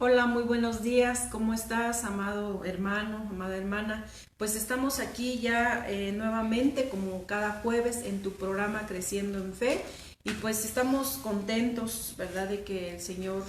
Hola, muy buenos días. ¿Cómo estás, amado hermano, amada hermana? Pues estamos aquí ya nuevamente, como cada jueves, en tu programa Creciendo en Fe. Y pues estamos contentos, ¿verdad?, de que el Señor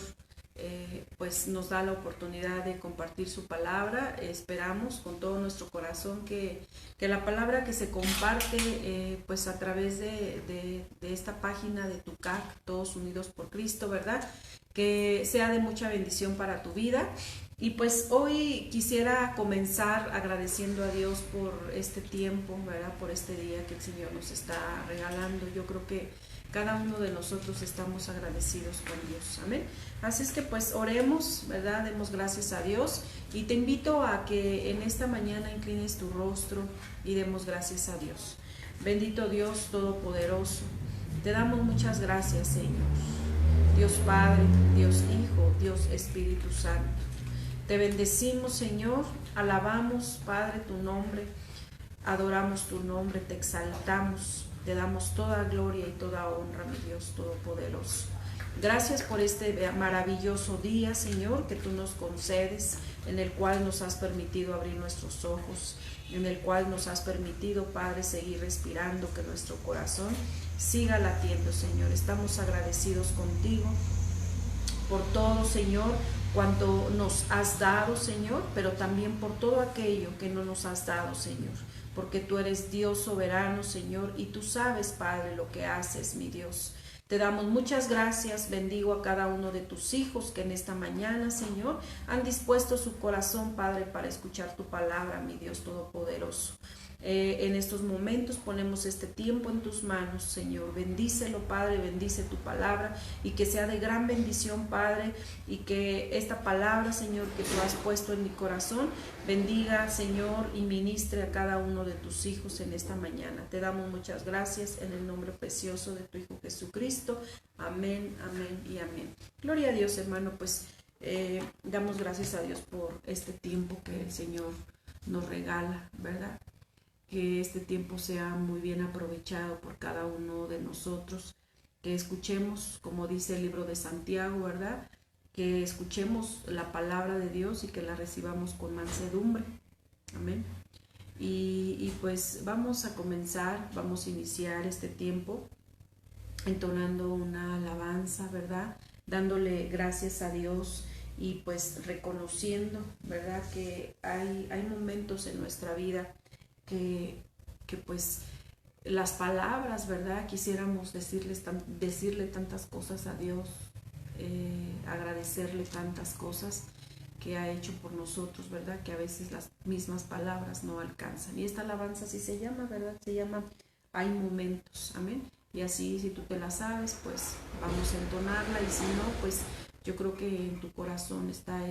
pues nos da la oportunidad de compartir su palabra. Esperamos con todo nuestro corazón que la palabra que se comparte pues a través de esta página de TUCAC, Todos Unidos por Cristo, ¿verdad?, que sea de mucha bendición para tu vida. Y pues hoy quisiera comenzar agradeciendo a Dios por este tiempo, ¿verdad? Por este día que el Señor nos está regalando. Yo creo que cada uno de nosotros estamos agradecidos con Dios. Amén. Así es que pues oremos, ¿verdad? Demos gracias a Dios y te invito a que en esta mañana inclines tu rostro y demos gracias a Dios. Bendito Dios Todopoderoso, te damos muchas gracias, Señor. Dios Padre, Dios Hijo, Dios Espíritu Santo. Te bendecimos, Señor, alabamos, Padre, tu nombre, adoramos tu nombre, te exaltamos, te damos toda gloria y toda honra, mi Dios Todopoderoso. Gracias por este maravilloso día, Señor, que tú nos concedes, en el cual nos has permitido abrir nuestros ojos, en el cual nos has permitido, Padre, seguir respirando, que nuestro corazón siga latiendo, Señor. Estamos agradecidos contigo por todo, Señor, cuanto nos has dado, Señor, pero también por todo aquello que no nos has dado, Señor, porque tú eres Dios soberano, Señor, y tú sabes, Padre, lo que haces, mi Dios. Te damos muchas gracias, bendigo a cada uno de tus hijos que en esta mañana, Señor, han dispuesto su corazón, Padre, para escuchar tu palabra, mi Dios Todopoderoso. En estos momentos ponemos este tiempo en tus manos, Señor. Bendícelo, Padre, bendice tu palabra y que sea de gran bendición, Padre, y que esta palabra, Señor, que tú has puesto en mi corazón, bendiga, Señor, y ministre a cada uno de tus hijos en esta mañana. Te damos muchas gracias en el nombre precioso de tu Hijo Jesucristo. Amén, amén y amén. Gloria a Dios, hermano, pues damos gracias a Dios por este tiempo que el Señor nos regala, ¿verdad? Que este tiempo sea muy bien aprovechado por cada uno de nosotros, que escuchemos, como dice el libro de Santiago, ¿verdad? Que escuchemos la palabra de Dios y que la recibamos con mansedumbre. Amén. Y pues vamos a comenzar, vamos a iniciar este tiempo entonando una alabanza, ¿verdad? Dándole gracias a Dios y pues reconociendo, ¿verdad? Que hay momentos en nuestra vida que pues las palabras, ¿verdad? Quisiéramos decirle tantas cosas a Dios, agradecerle tantas cosas que ha hecho por nosotros, ¿verdad? Que a veces las mismas palabras no alcanzan. Y esta alabanza así se llama, ¿verdad? Se llama Hay momentos, amén. Y así, si tú te la sabes, pues vamos a entonarla, y si no, pues yo creo que en tu corazón está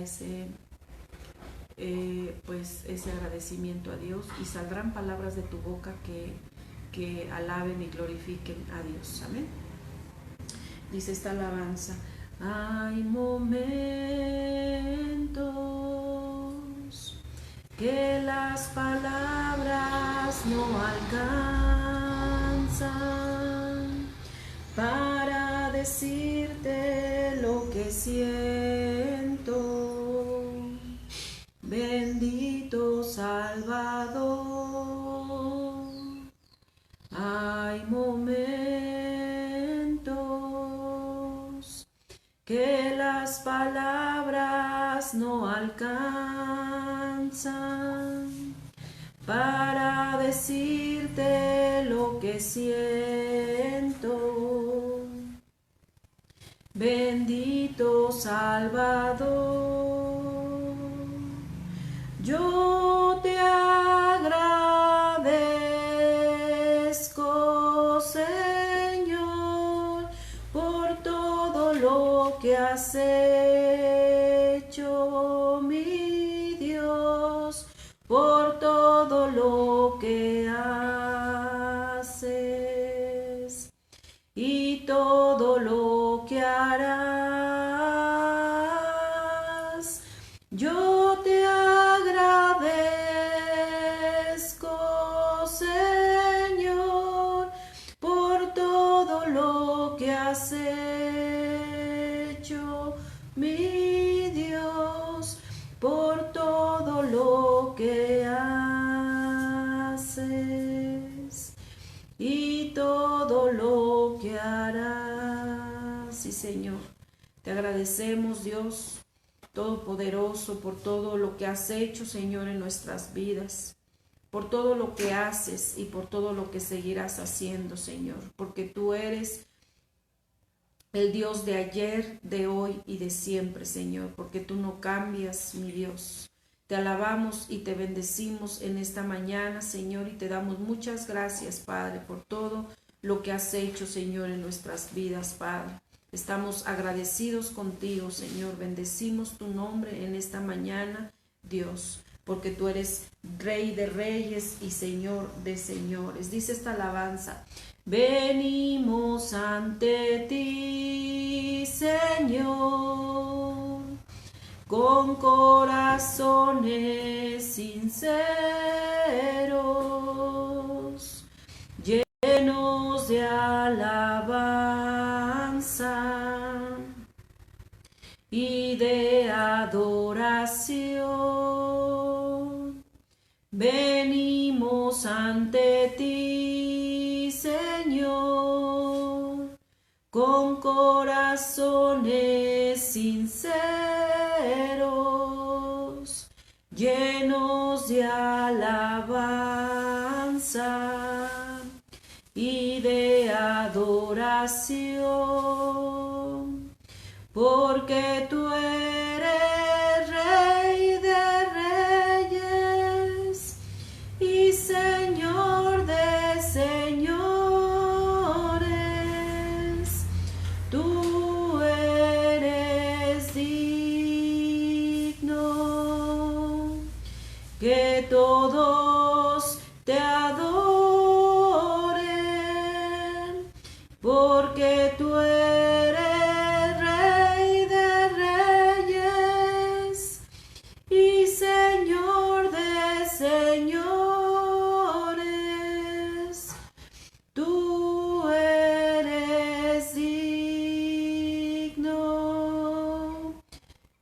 pues ese agradecimiento a Dios, y saldrán palabras de tu boca que alaben y glorifiquen a Dios. Amén. Dice esta alabanza: hay momentos que las palabras no alcanzan para decirte lo que siento. Bendito Salvador, hay momentos que las palabras no alcanzan para decirte lo que siento. Bendito Salvador, yo te agradezco, Señor, por todo lo que has hecho, mi Dios, por todo lo que haces y todo lo que harás. Yo te agradezco, Señor, por todo lo que has hecho, mi Dios. Señor. Te agradecemos, Dios Todopoderoso, por todo lo que has hecho, Señor, en nuestras vidas, por todo lo que haces y por todo lo que seguirás haciendo, Señor, porque tú eres el Dios de ayer, de hoy y de siempre, Señor, porque tú no cambias, mi Dios. Te alabamos y te bendecimos en esta mañana, Señor, y te damos muchas gracias, Padre, por todo lo que has hecho, Señor, en nuestras vidas, Padre. Estamos agradecidos contigo, Señor. Bendecimos tu nombre en esta mañana, Dios, porque tú eres Rey de reyes y Señor de señores. Dice esta alabanza: venimos ante ti, Señor, con corazones sinceros, llenos de alabanza y de adoración. Venimos ante ti, Señor, con corazones sinceros, llenos de alabanza y de adoración, porque tú eres Rey de reyes y Señor de señores. Tú eres digno que todos te adoren, porque tú eres Rey de reyes y Señor de señores. Tú eres digno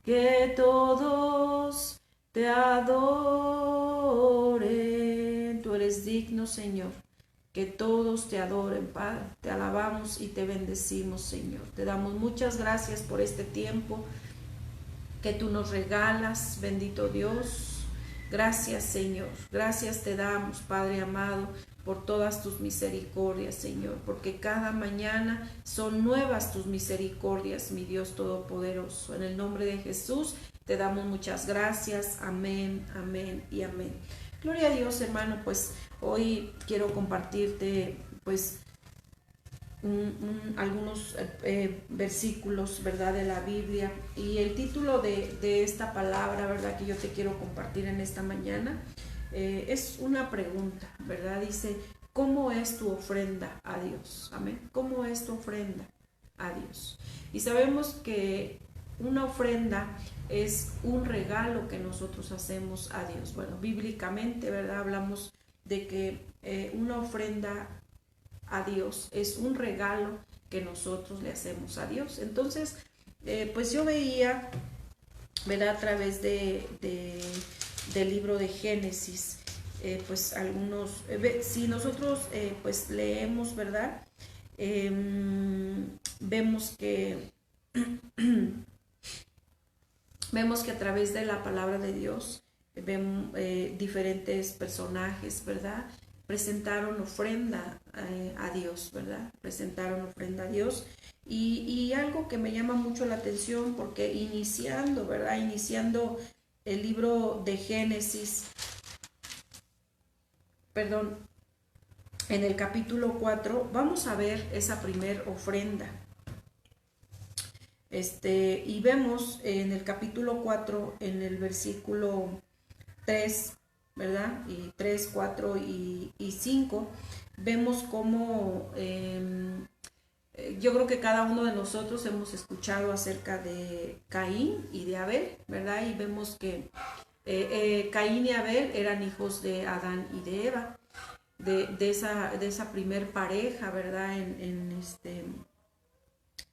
que todos te adoren. Tú eres digno, Señor, que todos te adoren, Padre. Te alabamos y te bendecimos, Señor. Te damos muchas gracias por este tiempo que tú nos regalas, bendito Dios. Gracias, Señor. Gracias te damos, Padre amado, por todas tus misericordias, Señor, porque cada mañana son nuevas tus misericordias, mi Dios Todopoderoso. En el nombre de Jesús te damos muchas gracias. Amén, amén y amén. Gloria a Dios, hermano. Pues hoy quiero compartirte, pues, algunos versículos, ¿verdad?, de la Biblia, y el título de esta palabra, ¿verdad?, que yo te quiero compartir en esta mañana, es una pregunta, ¿verdad? Dice: ¿cómo es tu ofrenda a Dios? Amén. ¿Cómo es tu ofrenda a Dios? Y sabemos que una ofrenda es un regalo que nosotros hacemos a Dios. Bueno, bíblicamente, ¿verdad?, hablamos de que una ofrenda a Dios es un regalo que nosotros le hacemos a Dios. Entonces, pues yo veía, ¿verdad?, a través del libro de Génesis, pues algunos, si nosotros pues leemos, ¿verdad?, vemos que vemos que a través de la palabra de Dios vemos diferentes personajes, ¿verdad?, presentaron ofrenda a Dios, ¿verdad? Presentaron ofrenda a Dios. Y algo que me llama mucho la atención, porque iniciando, ¿verdad?, iniciando el libro de Génesis, perdón, en el capítulo 4, vamos a ver esa primer ofrenda. Y vemos en el capítulo 4, en el versículo 3, ¿verdad?, y 3, 4 y 5, vemos cómo yo creo que cada uno de nosotros hemos escuchado acerca de Caín y de Abel, ¿verdad? Y vemos que Caín y Abel eran hijos de Adán y de Eva, de esa primer pareja, ¿verdad?,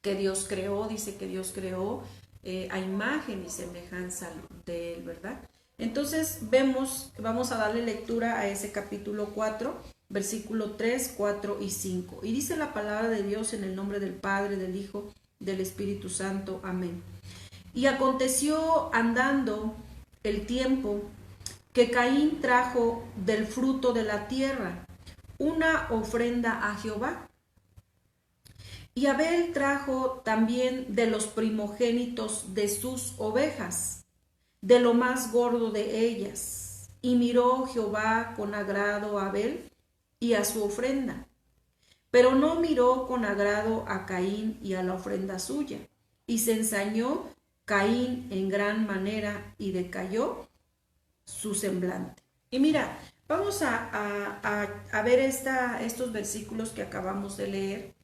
que Dios creó. Dice que Dios creó a imagen y semejanza de él, ¿verdad? Entonces vamos a darle lectura a ese capítulo 4, versículo 3, 4 y 5. Y dice la palabra de Dios: en el nombre del Padre, del Hijo del Espíritu Santo. Amén. Y aconteció andando el tiempo que Caín trajo del fruto de la tierra una ofrenda a Jehová. Y Abel trajo también de los primogénitos de sus ovejas, de lo más gordo de ellas. Y miró Jehová con agrado a Abel y a su ofrenda, pero no miró con agrado a Caín y a la ofrenda suya. Y se ensañó Caín en gran manera y decayó su semblante. Y mira, vamos a ver estos versículos que acabamos de leer,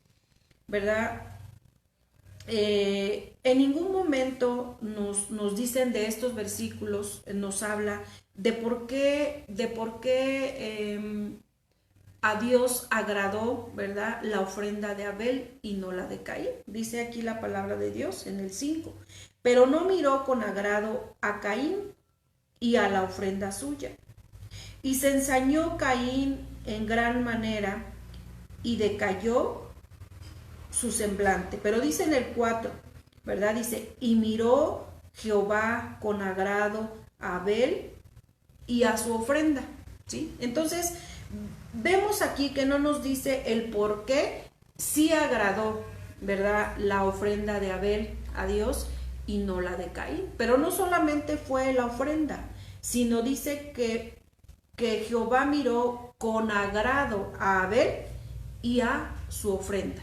¿verdad? En ningún momento nos dicen de estos versículos, nos habla de por qué a Dios agradó, ¿verdad?, la ofrenda de Abel y no la de Caín. Dice aquí la palabra de Dios en el 5. Pero no miró con agrado a Caín y a la ofrenda suya. Y se ensañó Caín en gran manera y decayó su semblante. Pero dice en el 4, ¿verdad? Dice, y miró Jehová con agrado a Abel y a su ofrenda, ¿sí? Entonces, vemos aquí que no nos dice el por qué sí agradó, ¿verdad?, la ofrenda de Abel a Dios y no la de Caín. Pero no solamente fue la ofrenda, sino dice que Jehová miró con agrado a Abel y a su ofrenda,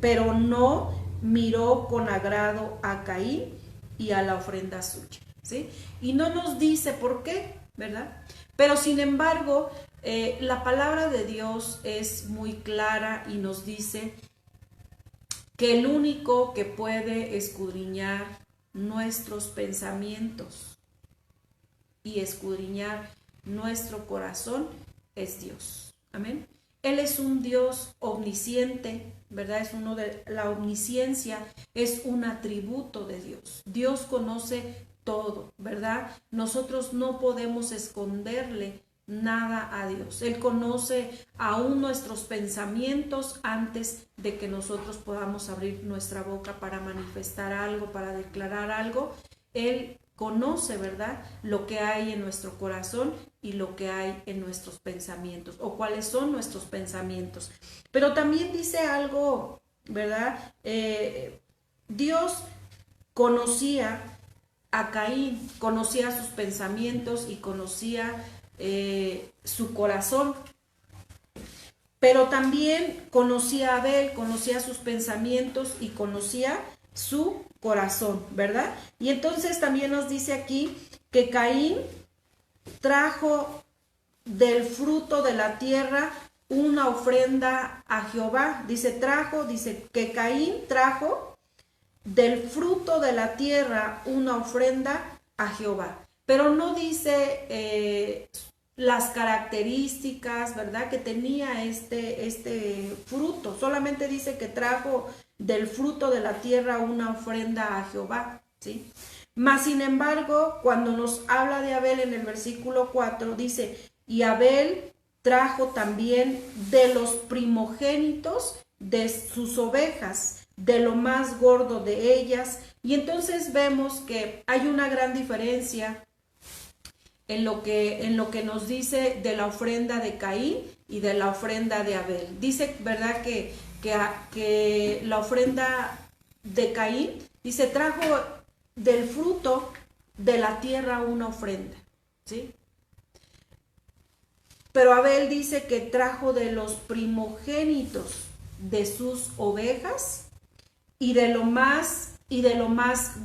pero no miró con agrado a Caín y a la ofrenda suya, ¿sí? Y no nos dice por qué, ¿verdad? Pero sin embargo, la palabra de Dios es muy clara y nos dice que el único que puede escudriñar nuestros pensamientos y escudriñar nuestro corazón es Dios. Amén. Él es un Dios omnisciente, ¿verdad? Es uno de la omnisciencia, es un atributo de Dios. Dios conoce todo, ¿verdad? Nosotros no podemos esconderle nada a Dios. Él conoce aún nuestros pensamientos antes de que nosotros podamos abrir nuestra boca para manifestar algo, para declarar algo. Él conoce, ¿verdad?, lo que hay en nuestro corazón y lo que hay en nuestros pensamientos, o cuáles son nuestros pensamientos. Pero también dice algo, ¿verdad? Dios conocía a Caín, conocía sus pensamientos y conocía su corazón, pero también conocía a Abel, conocía sus pensamientos y conocía su corazón, ¿verdad? Y entonces también nos dice aquí que Caín trajo del fruto de la tierra una ofrenda a Jehová. Dice que Caín trajo del fruto de la tierra una ofrenda a Jehová. Pero no dice las características, ¿verdad?, que tenía este fruto. Solamente dice que trajo del fruto de la tierra una ofrenda a Jehová, ¿sí? Mas, sin embargo, cuando nos habla de Abel en el versículo 4, dice, y Abel trajo también de los primogénitos de sus ovejas, de lo más gordo de ellas. Y entonces vemos que hay una gran diferencia en lo que nos dice de la ofrenda de Caín y de la ofrenda de Abel. Dice, ¿verdad?, que la ofrenda de Caín, dice, trajo del fruto de la tierra una ofrenda, ¿sí? Pero Abel dice que trajo de los primogénitos de sus ovejas y de lo más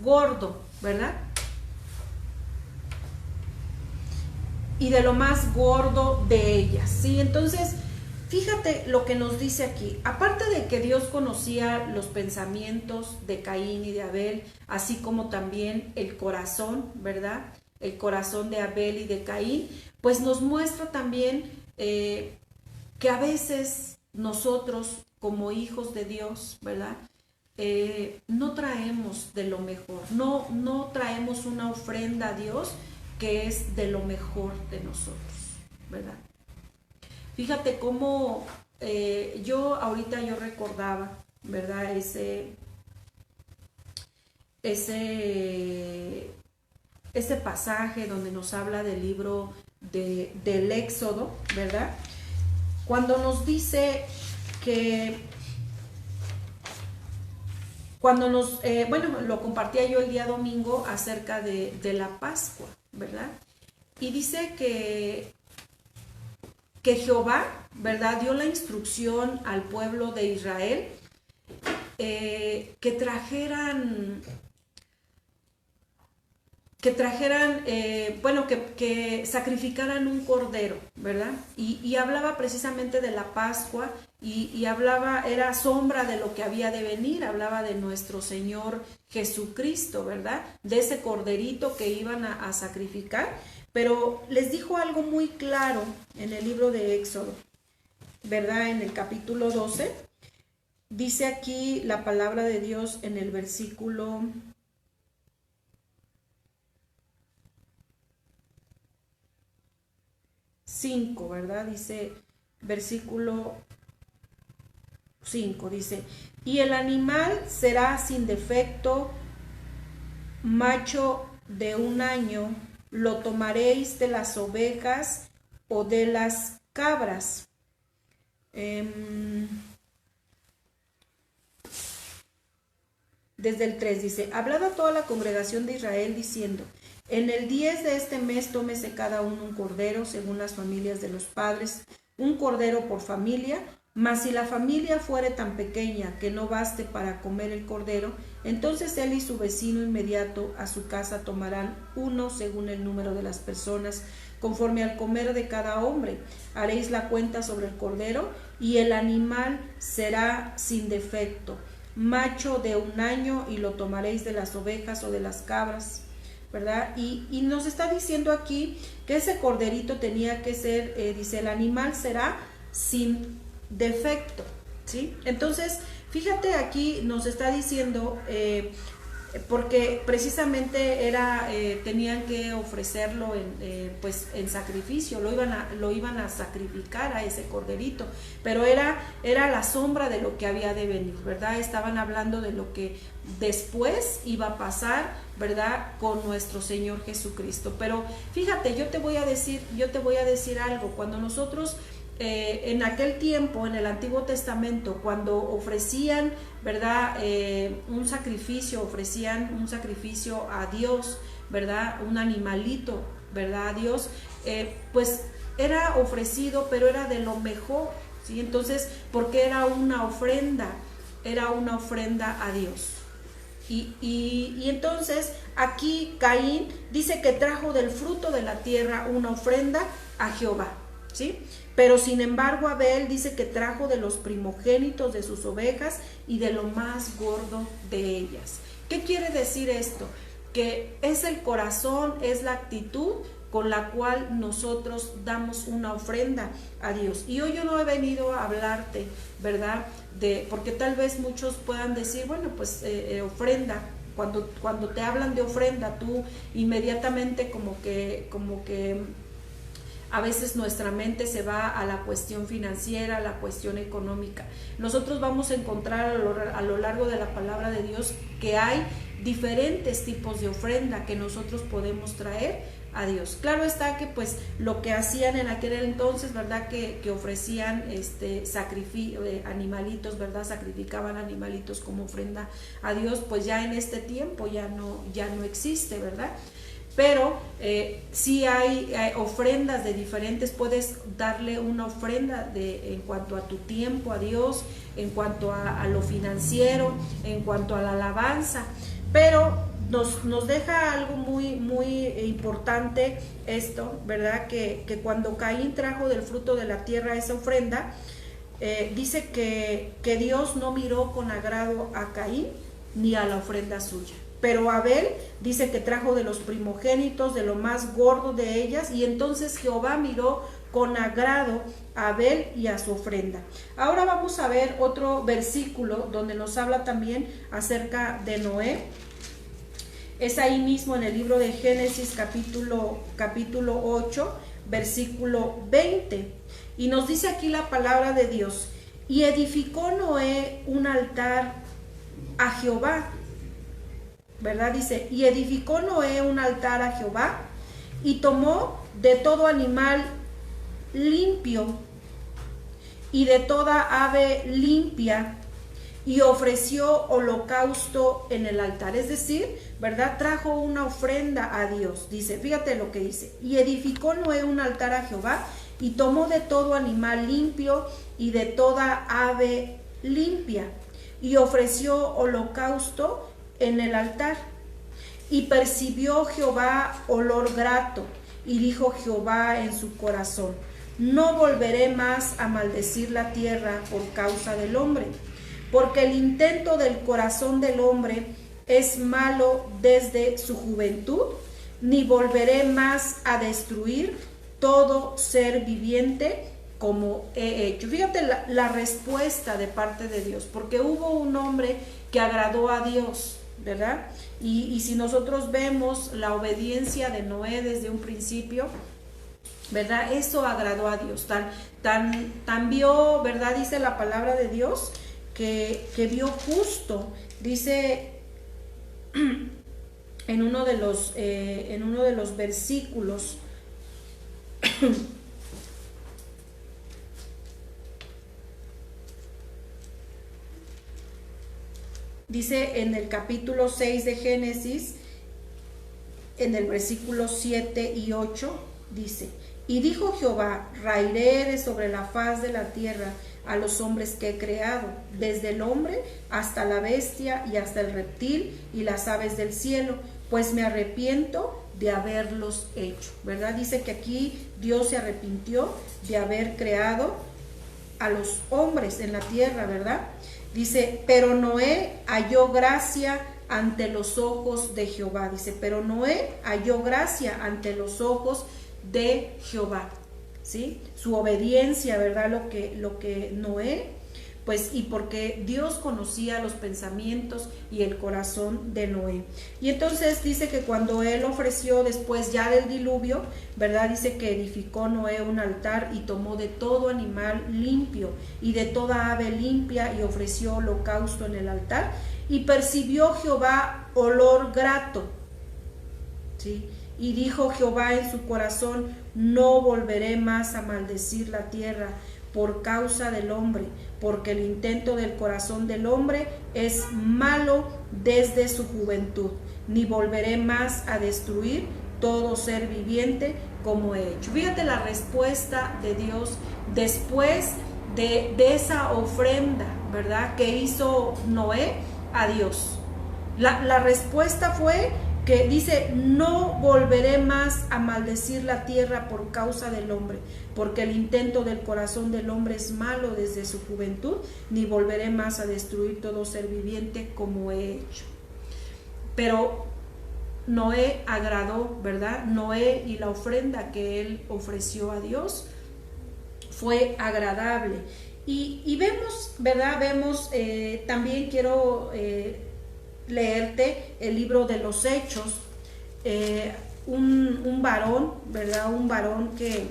gordo, ¿verdad? Y de lo más gordo de ellas, ¿sí? Entonces, fíjate lo que nos dice aquí. Aparte de que Dios conocía los pensamientos de Caín y de Abel, así como también el corazón, ¿verdad?, el corazón de Abel y de Caín, pues nos muestra también que a veces nosotros, como hijos de Dios, ¿verdad?, no traemos de lo mejor, no traemos una ofrenda a Dios que es de lo mejor de nosotros, ¿verdad? Fíjate cómo yo recordaba, ¿verdad?, ese pasaje donde nos habla del libro del Éxodo, ¿verdad? Cuando nos dice que bueno, lo compartía yo el día domingo acerca de la Pascua, ¿verdad? Y dice que Jehová, ¿verdad?, dio la instrucción al pueblo de Israel que sacrificaran un cordero, ¿verdad? Y hablaba precisamente de la Pascua y hablaba, era sombra de lo que había de venir, hablaba de nuestro Señor Jesucristo, ¿verdad? De ese corderito que iban a sacrificar, pero les dijo algo muy claro en el libro de Éxodo, ¿verdad? En el capítulo 12, dice aquí la palabra de Dios en el versículo 5, ¿verdad? Dice, versículo 5, dice, y el animal será sin defecto, macho de 1 año, lo tomaréis de las ovejas o de las cabras. Desde el 3 dice, hablad a toda la congregación de Israel diciendo, en el 10 de este mes tómese cada uno un cordero según las familias de los padres, un cordero por familia, mas si la familia fuere tan pequeña que no baste para comer el cordero, entonces él y su vecino inmediato a su casa tomarán uno según el número de las personas, conforme al comer de cada hombre. Haréis la cuenta sobre el cordero y el animal será sin defecto, macho de 1 año, y lo tomaréis de las ovejas o de las cabras, ¿verdad? Y nos está diciendo aquí que ese corderito tenía que ser, dice, el animal será sin defecto, ¿sí? Entonces, fíjate, aquí nos está diciendo, porque precisamente tenían que ofrecerlo en sacrificio, lo iban a sacrificar a ese corderito, pero era la sombra de lo que había de venir, ¿verdad? Estaban hablando de lo que después iba a pasar, ¿verdad?, con nuestro Señor Jesucristo. Pero fíjate, yo te voy a decir algo. Cuando nosotros en aquel tiempo, en el Antiguo Testamento, cuando ofrecían, ¿verdad?, ofrecían un sacrificio a Dios, ¿verdad?, un animalito, ¿verdad?, a Dios, pues era ofrecido, pero era de lo mejor, ¿sí? Entonces, porque era una ofrenda a Dios. Y entonces aquí Caín dice que trajo del fruto de la tierra una ofrenda a Jehová, ¿sí? Pero sin embargo Abel dice que trajo de los primogénitos de sus ovejas y de lo más gordo de ellas. ¿Qué quiere decir esto? Que es el corazón, es la actitud con la cual nosotros damos una ofrenda a Dios. Y hoy yo no he venido a hablarte, ¿verdad?, porque tal vez muchos puedan decir, bueno, pues ofrenda. Cuando te hablan de ofrenda, tú inmediatamente como que a veces nuestra mente se va a la cuestión financiera, a la cuestión económica. Nosotros vamos a encontrar a lo largo de la palabra de Dios que hay diferentes tipos de ofrenda que nosotros podemos traer a Dios. Claro está que pues lo que hacían en aquel entonces, ¿verdad?, que ofrecían animalitos, ¿verdad?, sacrificaban animalitos como ofrenda a Dios, pues ya en este tiempo ya no existe, ¿verdad? Pero sí hay ofrendas de diferentes, puedes darle una ofrenda en cuanto a tu tiempo a Dios, en cuanto a lo financiero, en cuanto a la alabanza, pero nos deja algo muy, muy importante esto, ¿verdad? Que cuando Caín trajo del fruto de la tierra esa ofrenda, dice que Dios no miró con agrado a Caín ni a la ofrenda suya. Pero Abel dice que trajo de los primogénitos, de lo más gordo de ellas, y entonces Jehová miró con agrado a Abel y a su ofrenda. Ahora vamos a ver otro versículo donde nos habla también acerca de Noé. Es ahí mismo en el libro de Génesis capítulo 8, versículo 20. Y nos dice aquí la palabra de Dios: y edificó Noé un altar a Jehová ¿verdad? Dice, y edificó Noé un altar a Jehová y tomó de todo animal limpio y de toda ave limpia y ofreció holocausto en el altar. Es decir, ¿verdad? Trajo una ofrenda a Dios. Dice, fíjate lo que dice, y edificó Noé un altar a Jehová y tomó de todo animal limpio y de toda ave limpia y ofreció holocausto en el altar. Y percibió Jehová olor grato, y dijo Jehová en su corazón, no volveré más a maldecir la tierra por causa del hombre, porque el intento del corazón del hombre es malo desde su juventud, ni volveré más a destruir todo ser viviente como he hecho. Fíjate la respuesta de parte de Dios, porque hubo un hombre que agradó a Dios, ¿verdad? Y si nosotros vemos la obediencia de Noé desde un principio, ¿verdad? Eso agradó a Dios, tan vio, ¿verdad? Dice la palabra de Dios que vio justo, dice en uno de los versículos dice en el capítulo 6 de Génesis, en el versículo 7 y 8, dice, y dijo Jehová, raeré sobre la faz de la tierra a los hombres que he creado, desde el hombre hasta la bestia y hasta el reptil y las aves del cielo, pues me arrepiento de haberlos hecho, ¿verdad? Dice que aquí Dios se arrepintió de haber creado a los hombres en la tierra, ¿verdad? Dice, pero Noé halló gracia ante los ojos de Jehová. Dice, pero Noé halló gracia ante los ojos de Jehová, ¿sí? Su obediencia, ¿verdad? Lo que Noé, pues, y porque Dios conocía los pensamientos y el corazón de Noé. Y entonces dice que cuando él ofreció después ya del diluvio, ¿verdad? Dice que edificó Noé un altar y tomó de todo animal limpio y de toda ave limpia y ofreció holocausto en el altar. Y percibió Jehová olor grato, ¿sí? Y dijo Jehová en su corazón, no volveré más a maldecir la tierra por causa del hombre, porque el intento del corazón del hombre es malo desde su juventud, ni volveré más a destruir todo ser viviente como he hecho. Fíjate la respuesta de Dios después de esa ofrenda, ¿verdad?, que hizo Noé a Dios. La respuesta fue que dice, no volveré más a maldecir la tierra por causa del hombre, porque el intento del corazón del hombre es malo desde su juventud, ni volveré más a destruir todo ser viviente como he hecho. Pero Noé agradó, ¿verdad? Noé y la ofrenda que él ofreció a Dios fue agradable. Y vemos, ¿verdad? Vemos, también quiero leerte el libro de los Hechos, un varón, ¿verdad? Un varón que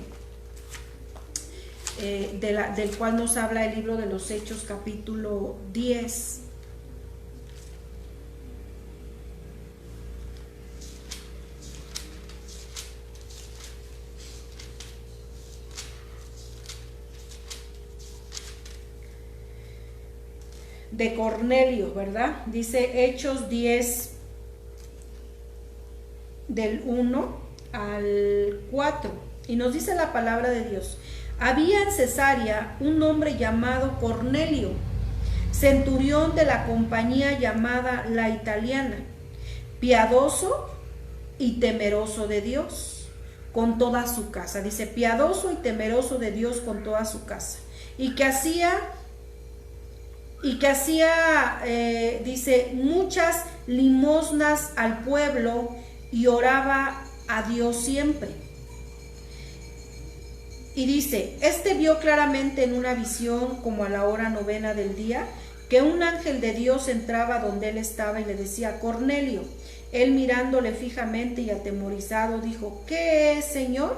del cual nos habla el libro de los Hechos, capítulo 10. De Cornelio, ¿verdad? Dice Hechos 10 del 1 al 4, y nos dice la palabra de Dios: había en Cesarea un hombre llamado Cornelio, centurión de la compañía llamada la Italiana, piadoso y temeroso de Dios con toda su casa. Dice, piadoso y temeroso de Dios con toda su casa, y que hacía dice, muchas limosnas al pueblo y oraba a Dios siempre. Y dice, este vio claramente en una visión, como a la hora 9 del día, que un ángel de Dios entraba donde él estaba y le decía, Cornelio. Él, mirándole fijamente y atemorizado, dijo, ¿qué es, Señor?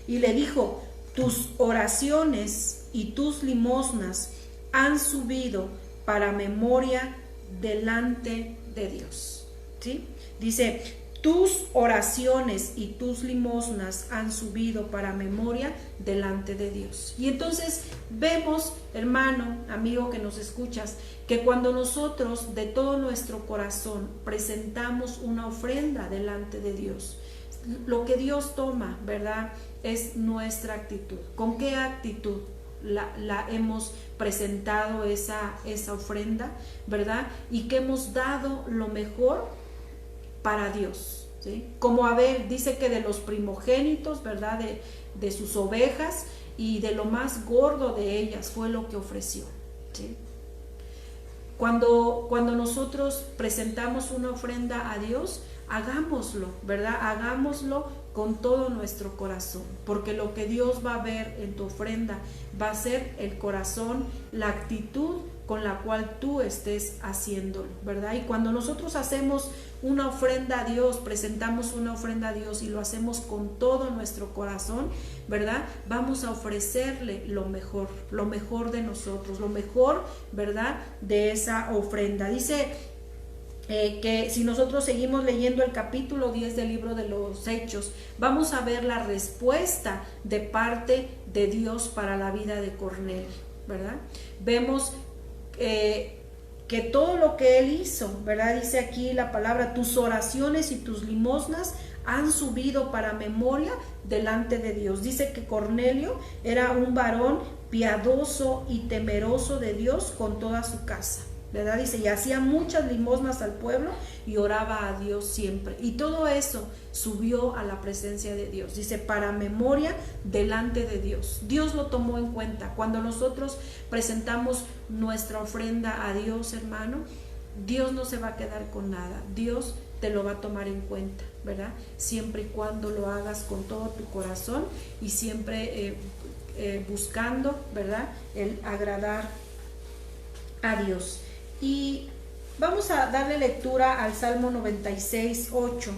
Y le dijo, tus oraciones y tus limosnas han subido para memoria delante de Dios. ¿sí? Dice, tus oraciones y tus limosnas han subido para memoria delante de Dios. Y entonces vemos, hermano, amigo que nos escuchas, que cuando nosotros de todo nuestro corazón presentamos una ofrenda delante de Dios, lo que Dios toma, ¿verdad?, es nuestra actitud. ¿Con qué actitud la hemos presentado esa ofrenda, ¿verdad? Y que hemos dado lo mejor para Dios, ¿sí? Como Abel dice que de los primogénitos, ¿verdad?, de sus ovejas y de lo más gordo de ellas fue lo que ofreció, ¿sí? Cuando nosotros presentamos una ofrenda a Dios, hagámoslo, ¿verdad? Hagámoslo con todo nuestro corazón, porque lo que Dios va a ver en tu ofrenda va a ser el corazón, la actitud con la cual tú estés haciéndolo, ¿verdad? Y cuando nosotros hacemos una ofrenda a Dios, presentamos una ofrenda a Dios y lo hacemos con todo nuestro corazón, ¿verdad? Vamos a ofrecerle lo mejor de nosotros, lo mejor, ¿verdad?, de esa ofrenda. Dice que si nosotros seguimos leyendo el capítulo 10 del libro de los Hechos, vamos a ver la respuesta de parte de Dios para la vida de Cornelio, ¿verdad? Vemos que todo lo que él hizo, ¿verdad? Dice aquí la palabra, tus oraciones y tus limosnas han subido para memoria delante de Dios. Dice que Cornelio era un varón piadoso y temeroso de Dios con toda su casa, ¿verdad? Dice, y hacía muchas limosnas al pueblo y oraba a Dios siempre. Y todo eso subió a la presencia de Dios. Dice, para memoria delante de Dios. Dios lo tomó en cuenta. Cuando nosotros presentamos nuestra ofrenda a Dios, hermano, Dios no se va a quedar con nada. Dios te lo va a tomar en cuenta, ¿verdad? Siempre y cuando lo hagas con todo tu corazón y siempre buscando, ¿verdad?, el agradar a Dios. Y vamos a darle lectura al Salmo 96, 8.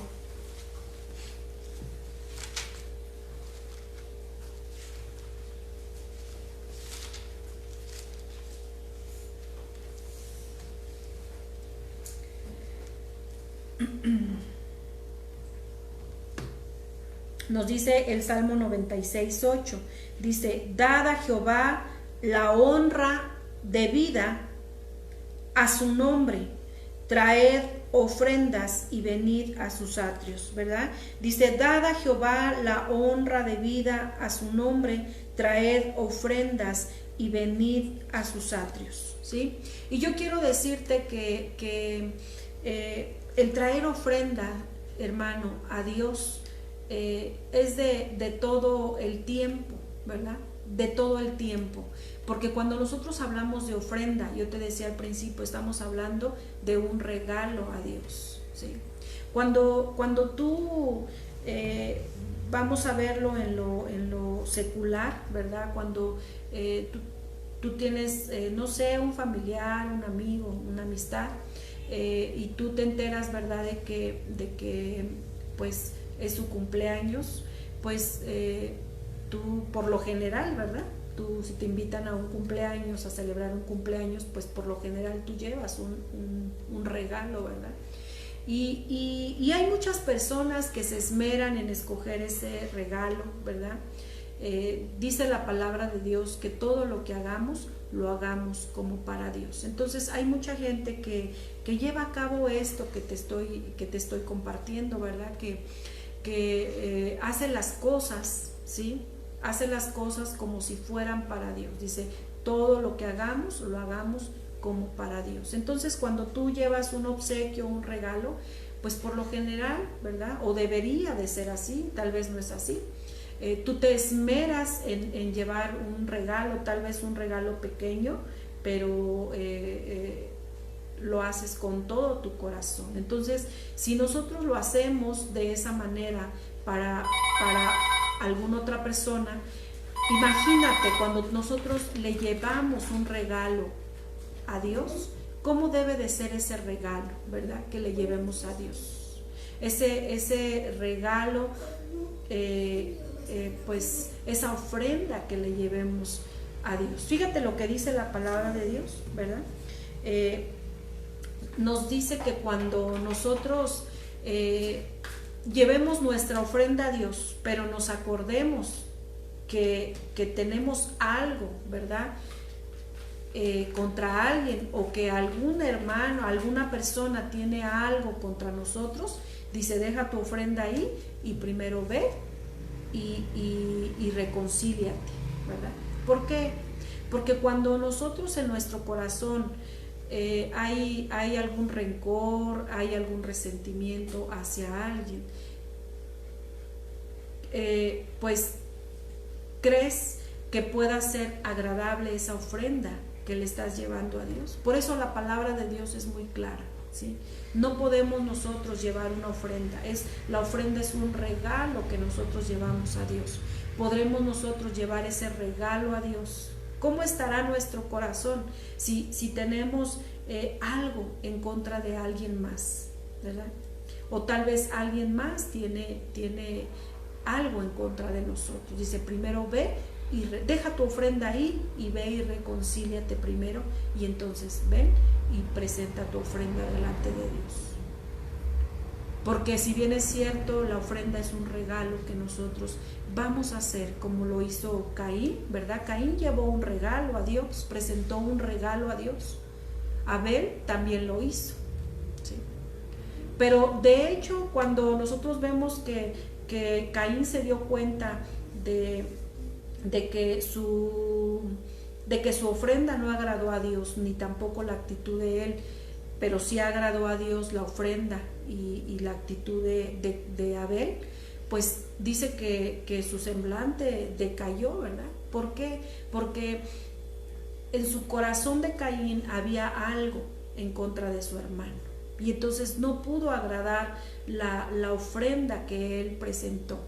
Nos dice el Salmo 96, 8. Dice, dad a Jehová la honra debida a su nombre, traed ofrendas y venid a sus atrios, ¿verdad? Dice, dad a Jehová la honra debida a su nombre, traed ofrendas y venid a sus atrios, ¿sí? Y yo quiero decirte que el traer ofrenda, hermano, a Dios es de todo el tiempo, ¿verdad? De todo el tiempo. Porque cuando nosotros hablamos de ofrenda, yo te decía al principio, estamos hablando de un regalo a Dios, ¿sí? Cuando tú, vamos a verlo en lo secular, ¿verdad? Cuando tú tienes, no sé, un familiar, un amigo, una amistad, y tú te enteras, ¿verdad?, de que pues es su cumpleaños, pues tú por lo general, ¿verdad?, tú, si te invitan a un cumpleaños, a celebrar un cumpleaños, pues por lo general tú llevas un regalo, ¿verdad? Y hay muchas personas que se esmeran en escoger ese regalo, ¿verdad? Dice la palabra de Dios que todo lo que hagamos, lo hagamos como para Dios. Entonces hay mucha gente que lleva a cabo esto que te estoy compartiendo, ¿verdad? Que hace las cosas, ¿sí?, hace las cosas como si fueran para Dios. Dice, todo lo que hagamos, lo hagamos como para Dios. Entonces, cuando tú llevas un obsequio, un regalo, pues por lo general, ¿verdad?, o debería de ser así, tal vez no es así. Tú te esmeras en llevar un regalo, tal vez un regalo pequeño, pero lo haces con todo tu corazón. Entonces, si nosotros lo hacemos de esa manera para alguna otra persona, imagínate cuando nosotros le llevamos un regalo a Dios, ¿cómo debe de ser ese regalo, verdad?, que le llevemos a Dios? Ese regalo, pues esa ofrenda que le llevemos a Dios. Fíjate lo que dice la palabra de Dios, ¿verdad? nos dice que cuando nosotros llevemos nuestra ofrenda a Dios, pero nos acordemos que tenemos algo, ¿verdad? Contra alguien, o que algún hermano, alguna persona tiene algo contra nosotros, dice, deja tu ofrenda ahí y primero ve y reconcíliate, ¿verdad? ¿Por qué? Porque cuando nosotros en nuestro corazón hay algún rencor, hay algún resentimiento hacia alguien, pues crees que pueda ser agradable esa ofrenda que le estás llevando a Dios. Por eso la palabra de Dios es muy clara, ¿sí? No podemos nosotros llevar una ofrenda. La ofrenda es un regalo que nosotros llevamos a Dios. Podremos nosotros llevar ese regalo a Dios. ¿Cómo estará nuestro corazón si tenemos algo en contra de alguien más, ¿verdad? O tal vez alguien más tiene algo en contra de nosotros. Dice, primero ve y deja tu ofrenda ahí y ve y reconcíliate primero, y entonces ven y presenta tu ofrenda delante de Dios. Porque si bien es cierto, la ofrenda es un regalo que nosotros vamos a hacer, como lo hizo Caín, ¿verdad? Caín llevó un regalo a Dios, presentó un regalo a Dios. Abel también lo hizo, ¿sí? Pero de hecho, cuando nosotros vemos que Caín se dio cuenta de que su ofrenda no agradó a Dios, ni tampoco la actitud de él, pero sí agradó a Dios la ofrenda y la actitud de Abel, pues dice que su semblante decayó, ¿verdad? ¿Por qué? Porque en su corazón de Caín había algo en contra de su hermano, y entonces no pudo agradar la ofrenda que él presentó.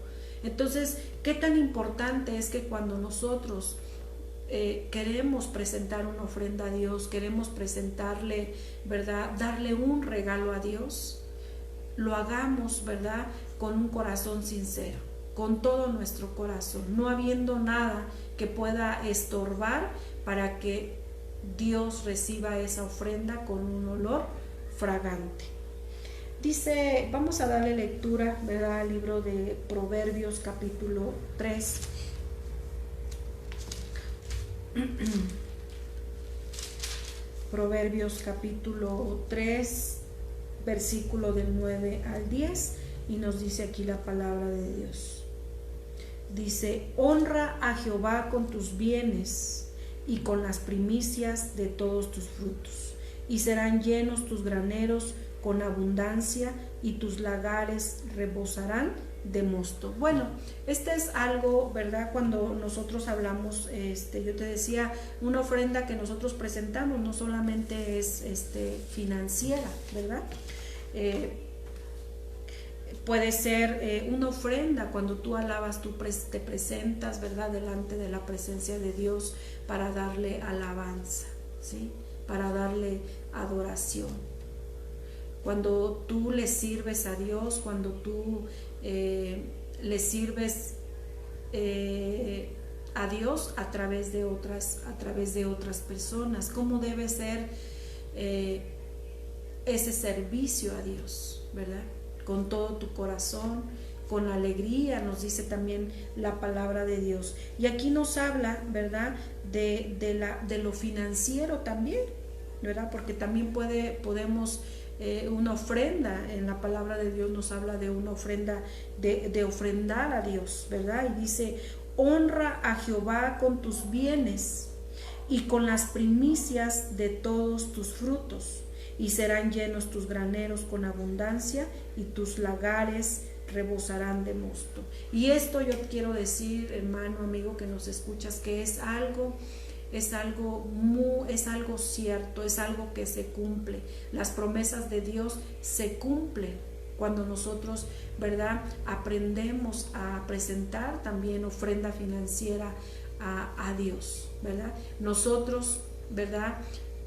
Entonces, ¿qué tan importante es que cuando nosotros queremos presentar una ofrenda a Dios, queremos presentarle, ¿verdad?, darle un regalo a Dios, lo hagamos, ¿verdad?, con un corazón sincero, con todo nuestro corazón, no habiendo nada que pueda estorbar para que Dios reciba esa ofrenda con un olor fragante. Dice, vamos a darle lectura, ¿verdad?, al libro de Proverbios capítulo 3. Proverbios capítulo 3, versículo del 9 al 10, y nos dice aquí la palabra de Dios. Dice, honra a Jehová con tus bienes y con las primicias de todos tus frutos, y serán llenos tus graneros con abundancia, y tus lagares rebosarán de mosto. Bueno, este es algo, ¿verdad? Cuando nosotros hablamos, yo te decía, una ofrenda que nosotros presentamos no solamente es financiera, ¿verdad? Puede ser una ofrenda cuando tú alabas, tú te presentas, ¿verdad?, delante de la presencia de Dios para darle alabanza, ¿sí?, para darle adoración. Cuando tú le sirves a Dios, cuando tú le sirves a Dios a través de otras personas, ¿cómo debe ser ese servicio a Dios, ¿verdad? Con todo tu corazón, con alegría, nos dice también la palabra de Dios. Y aquí nos habla, ¿verdad?, de lo financiero también, ¿verdad? Porque también podemos una ofrenda, en la palabra de Dios nos habla de una ofrenda, de ofrendar a Dios, ¿verdad? Y dice, honra a Jehová con tus bienes y con las primicias de todos tus frutos, y serán llenos tus graneros con abundancia, y tus lagares rebosarán de mosto. Y esto yo quiero decir, hermano, amigo que nos escuchas, que es algo cierto, es algo que se cumple. Las promesas de Dios se cumplen cuando nosotros, ¿verdad?, aprendemos a presentar también ofrenda financiera a Dios, ¿verdad? Nosotros, ¿verdad?,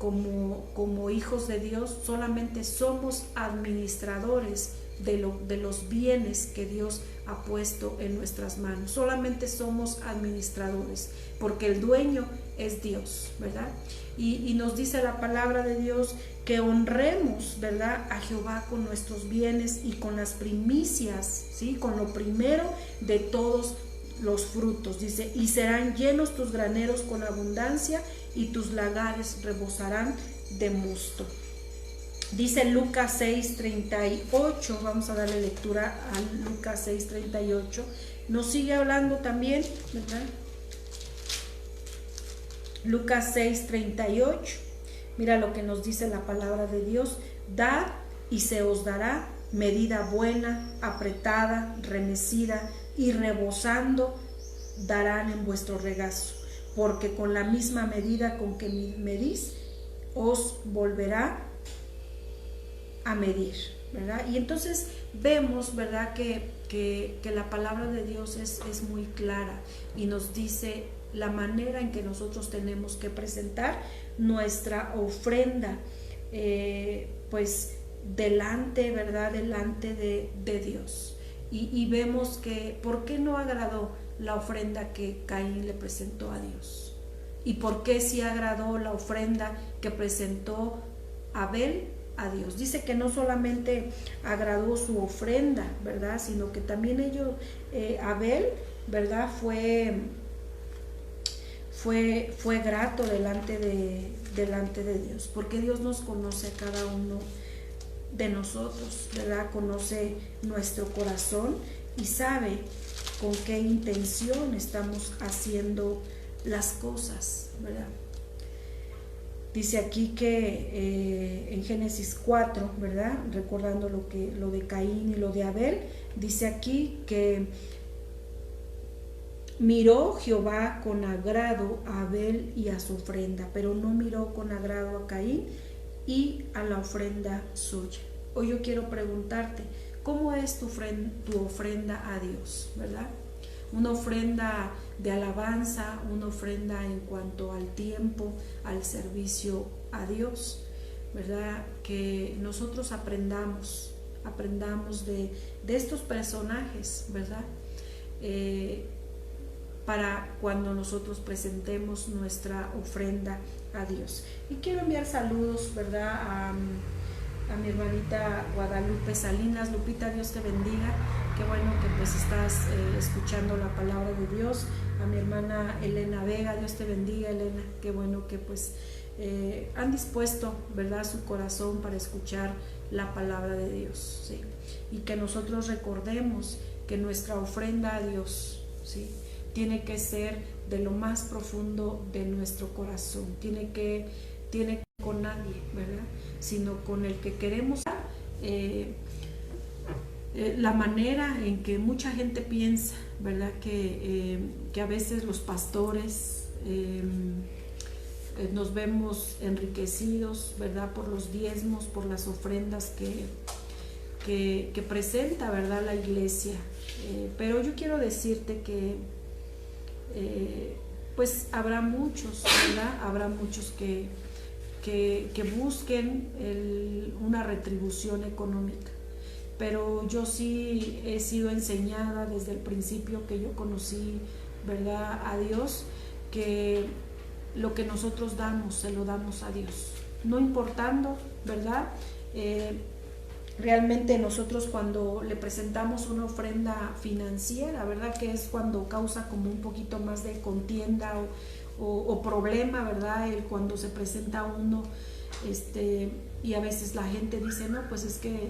como hijos de Dios, solamente somos administradores de los bienes que Dios ha puesto en nuestras manos. Solamente somos administradores, porque el dueño es Dios, ¿verdad? Y nos dice la palabra de Dios que honremos, ¿verdad?, a Jehová con nuestros bienes y con las primicias, ¿sí?, con lo primero de todos los frutos. Dice, y serán llenos tus graneros con abundancia y tus lagares rebosarán de mosto. Dice Lucas 6:38, vamos a darle lectura a Lucas 6:38, nos sigue hablando también, ¿verdad? Lucas 6:38, mira lo que nos dice la palabra de Dios: dad y se os dará, medida buena, apretada, remecida y rebosando darán en vuestro regazo, porque con la misma medida con que medís, os volverá a medir, ¿verdad? Y entonces vemos, ¿verdad?, que la palabra de Dios es muy clara y nos dice la manera en que nosotros tenemos que presentar nuestra ofrenda, pues delante, ¿verdad?, delante de Dios. Y vemos que, ¿por qué no agradó la ofrenda que Caín le presentó a Dios? ¿Y por qué sí agradó la ofrenda que presentó Abel a Dios? Dice que no solamente agradó su ofrenda, ¿verdad?, sino que también Abel, ¿verdad?, fue grato delante de Dios, porque Dios nos conoce a cada uno de nosotros, ¿verdad? Conoce nuestro corazón y sabe con qué intención estamos haciendo las cosas, ¿verdad? Dice aquí que en Génesis 4, ¿verdad?, recordando lo de Caín y lo de Abel, dice aquí que miró Jehová con agrado a Abel y a su ofrenda, pero no miró con agrado a Caín y a la ofrenda suya. Hoy yo quiero preguntarte, ¿cómo es tu ofrenda a Dios, verdad? Una ofrenda de alabanza, una ofrenda en cuanto al tiempo, al servicio a Dios, ¿verdad? Que nosotros aprendamos de estos personajes, ¿verdad? Para cuando nosotros presentemos nuestra ofrenda a Dios. Y quiero enviar saludos, ¿verdad?, a mi hermanita Guadalupe Salinas. Lupita, Dios te bendiga, qué bueno que pues estás escuchando la palabra de Dios. A mi hermana Elena Vega, Dios te bendiga, Elena, qué bueno que pues han dispuesto, ¿verdad?, su corazón para escuchar la palabra de Dios, ¿sí? Y que nosotros recordemos que nuestra ofrenda a Dios, ¿sí?, tiene que ser de lo más profundo de nuestro corazón, tiene que con nadie, ¿verdad?, sino con el que queremos. La manera en que mucha gente piensa, ¿verdad?, que a veces los pastores nos vemos enriquecidos, ¿verdad?, por los diezmos, por las ofrendas que presenta, ¿verdad?, la iglesia. Pero yo quiero decirte que pues habrá muchos, ¿verdad?, habrá muchos que busquen una retribución económica, pero yo sí he sido enseñada desde el principio que yo conocí, ¿verdad?, a Dios, que lo que nosotros damos, se lo damos a Dios, no importando, ¿verdad? Realmente nosotros cuando le presentamos una ofrenda financiera, ¿verdad?, que es cuando causa como un poquito más de contienda o problema, ¿verdad?, cuando se presenta uno, y a veces la gente dice, no, pues es que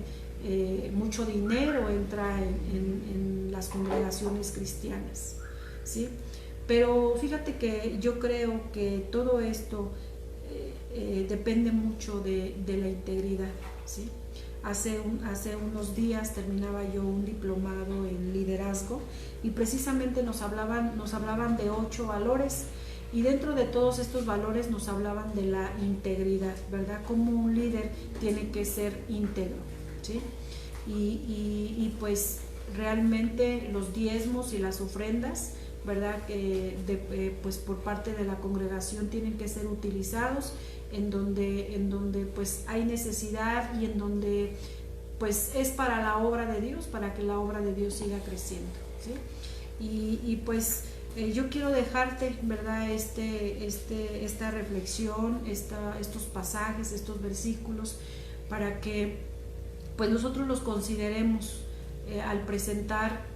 mucho dinero entra en las congregaciones cristianas, ¿sí? Pero fíjate que yo creo que todo esto depende mucho de la integridad, ¿sí? Hace unos días terminaba yo un diplomado en liderazgo y precisamente nos hablaban de 8 valores, y dentro de todos estos valores nos hablaban de la integridad, ¿verdad? Como un líder tiene que ser íntegro, ¿sí? Y pues realmente los diezmos y las ofrendas, ¿verdad?, pues por parte de la congregación tienen que ser utilizados en donde pues hay necesidad y en donde pues es para la obra de Dios, para que la obra de Dios siga creciendo, ¿sí? Y pues yo quiero dejarte, ¿verdad? Esta reflexión, estos pasajes, estos versículos, para que pues nosotros los consideremos al presentar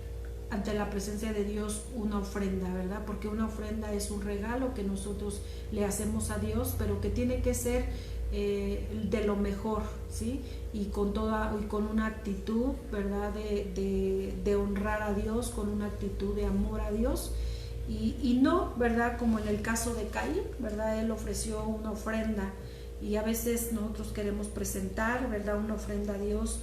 ante la presencia de Dios una ofrenda, ¿verdad? Porque una ofrenda es un regalo que nosotros le hacemos a Dios, pero que tiene que ser de lo mejor, ¿sí? Y con una actitud, ¿verdad? De honrar a Dios, con una actitud de amor a Dios. Y no, ¿verdad? Como en el caso de Caín, ¿verdad? Él ofreció una ofrenda y a veces nosotros queremos presentar, ¿verdad? Una ofrenda a Dios,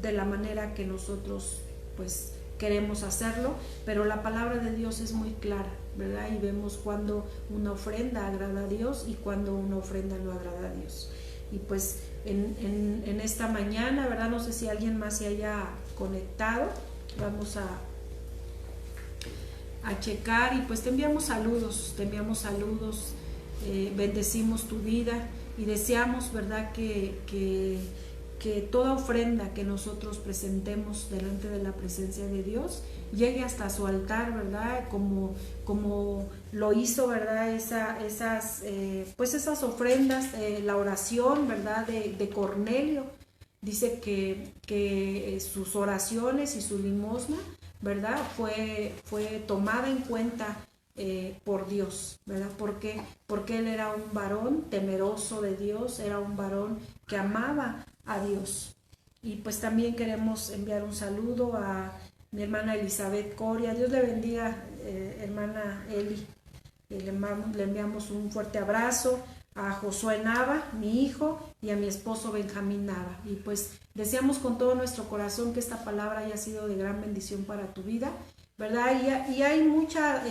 de la manera que nosotros pues queremos hacerlo, pero la palabra de Dios es muy clara, ¿verdad? Y vemos cuando una ofrenda agrada a Dios y cuando una ofrenda no agrada a Dios. Y pues en esta mañana, ¿verdad? No sé si alguien más se haya conectado, vamos a checar y pues te enviamos saludos, bendecimos tu vida y deseamos, ¿verdad? Que toda ofrenda que nosotros presentemos delante de la presencia de Dios llegue hasta su altar, ¿verdad? Como lo hizo, ¿verdad? Esas ofrendas, la oración, ¿verdad? De Cornelio. Dice que sus oraciones y su limosna, ¿verdad? Fue tomada en cuenta por Dios, ¿verdad? Porque él era un varón temeroso de Dios, era un varón que amaba a Dios. Y pues también queremos enviar un saludo a mi hermana Elizabeth Coria. Dios le bendiga, hermana Eli. Le enviamos un fuerte abrazo a Josué Nava, mi hijo, y a mi esposo Benjamín Nava. Y pues deseamos con todo nuestro corazón que esta palabra haya sido de gran bendición para tu vida, ¿verdad? Y hay mucha,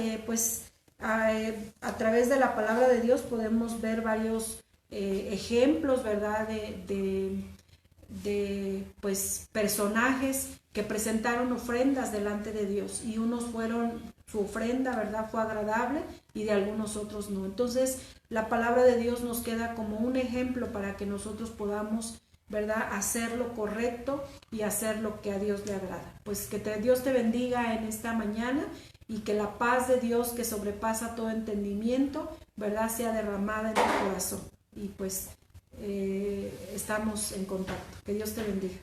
a través de la palabra de Dios podemos ver varios ejemplos, ¿verdad? De pues personajes que presentaron ofrendas delante de Dios y unos su ofrenda, ¿verdad? Fue agradable y de algunos otros no. Entonces la palabra de Dios nos queda como un ejemplo para que nosotros podamos, ¿verdad? Hacer lo correcto y hacer lo que a Dios le agrada. Pues que Dios te bendiga en esta mañana y que la paz de Dios que sobrepasa todo entendimiento, ¿verdad? Sea derramada en tu corazón. Y pues estamos en contacto. Que Dios te bendiga.